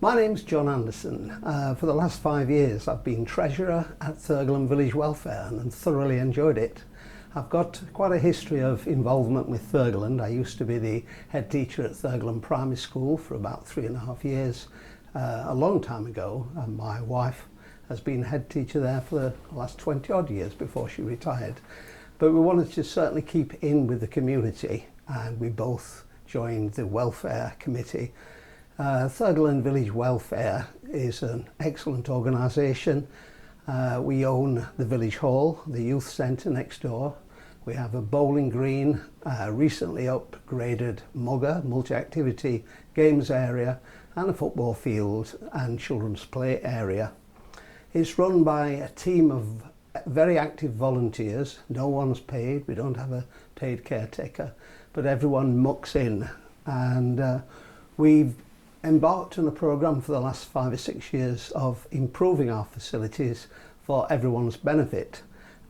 My name's John Anderson. For the last 5 years I've been Treasurer at Thurgoland Village Welfare and thoroughly enjoyed it. I've got quite a history of involvement with Thurgoland. I used to be the head teacher at Thurgoland Primary School for about 3.5 years a long time ago, and my wife has been head teacher there for the last 20 odd years before she retired. But we wanted to certainly keep in with the community, and we both joined the welfare committee. Thurgoland Village Welfare is an excellent organisation. We own the village hall, the youth centre next door. We have a bowling green, recently upgraded mugger, multi-activity games area, and a football field and children's play area. It's run by a team of very active volunteers. No one's paid, we don't have a paid caretaker, but everyone mucks in, and we've embarked on a programme for the last 5 or 6 years of improving our facilities for everyone's benefit,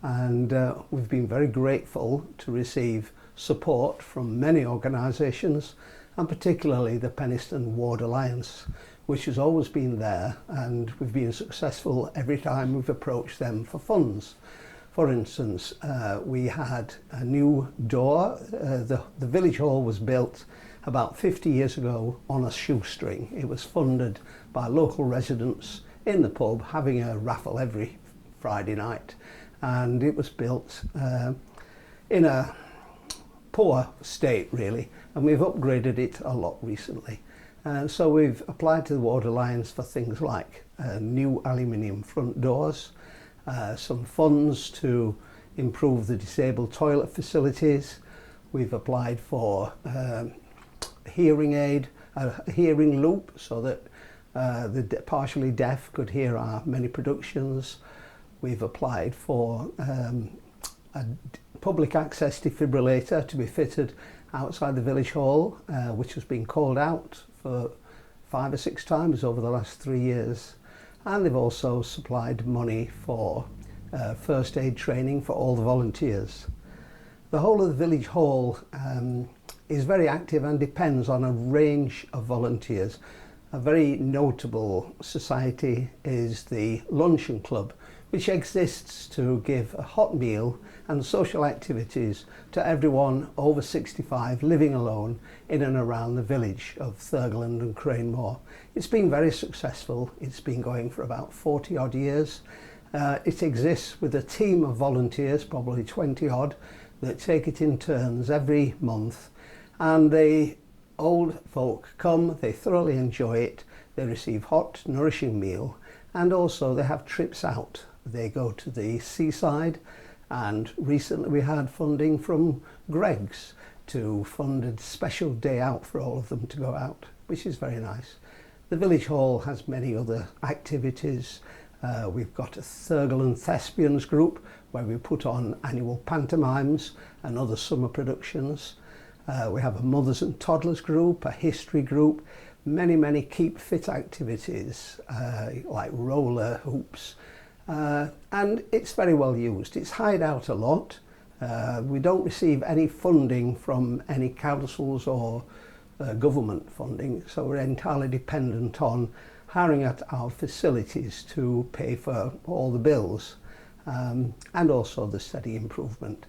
and we've been very grateful to receive support from many organisations, and particularly the Penistone Ward Alliance, which has always been there, and we've been successful every time we've approached them for funds. For instance, we had a new door. The village hall was built about 50 years ago on a shoestring. It was funded by local residents in the pub, having a raffle every Friday night, and it was built in a poor state really, and we've upgraded it a lot recently. So we've applied to the Ward Alliance for things like new aluminium front doors, some funds to improve the disabled toilet facilities. We've applied for hearing aid, a hearing loop, so that the partially deaf could hear our many productions. We've applied for a public access defibrillator to be fitted outside the village hall, which has been called out for 5 or 6 times over the last 3 years. And they've also supplied money for first aid training for all the volunteers. The whole of the village hall is very active and depends on a range of volunteers. A very notable society is the Luncheon Club, which exists to give a hot meal and social activities to everyone over 65 living alone in and around the village of Thurgoland and Cranemore. It's been very successful. It's been going for about 40 odd years. It exists with a team of volunteers, probably 20 odd, that take it in turns every month, and the old folk come, they thoroughly enjoy it, they receive hot, nourishing meal, and also they have trips out. They go to the seaside, and recently we had funding from Greg's to fund a special day out for all of them to go out, which is very nice. The village hall has many other activities. We've got a Thurgoland Thespians group where we put on annual pantomimes and other summer productions. We have a mothers and toddlers group, a history group, many keep fit activities like roller hoops, and it's very well used. It's hired out a lot. We don't receive any funding from any councils or government funding, so we're entirely dependent on hiring at our facilities to pay for all the bills, and also the steady improvement.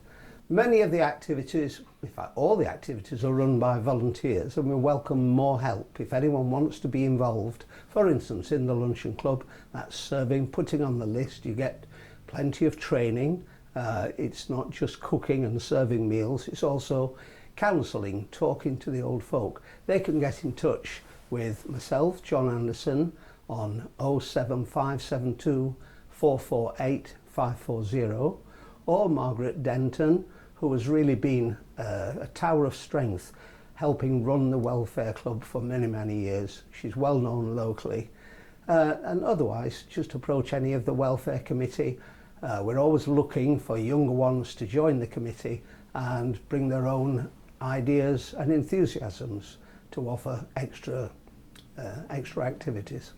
Many of the activities, in fact all the activities, are run by volunteers, and we welcome more help. If anyone wants to be involved, for instance in the Luncheon Club, that's serving, putting on the list, you get plenty of training. It's not just cooking and serving meals, it's also counselling, talking to the old folk. They can get in touch with myself, John Anderson, on 07572 448 540, or Margaret Denton, who has really been a tower of strength helping run the welfare club for many years. She's well known locally, and otherwise just approach any of the welfare committee. We're always looking for younger ones to join the committee and bring their own ideas and enthusiasms to offer extra activities.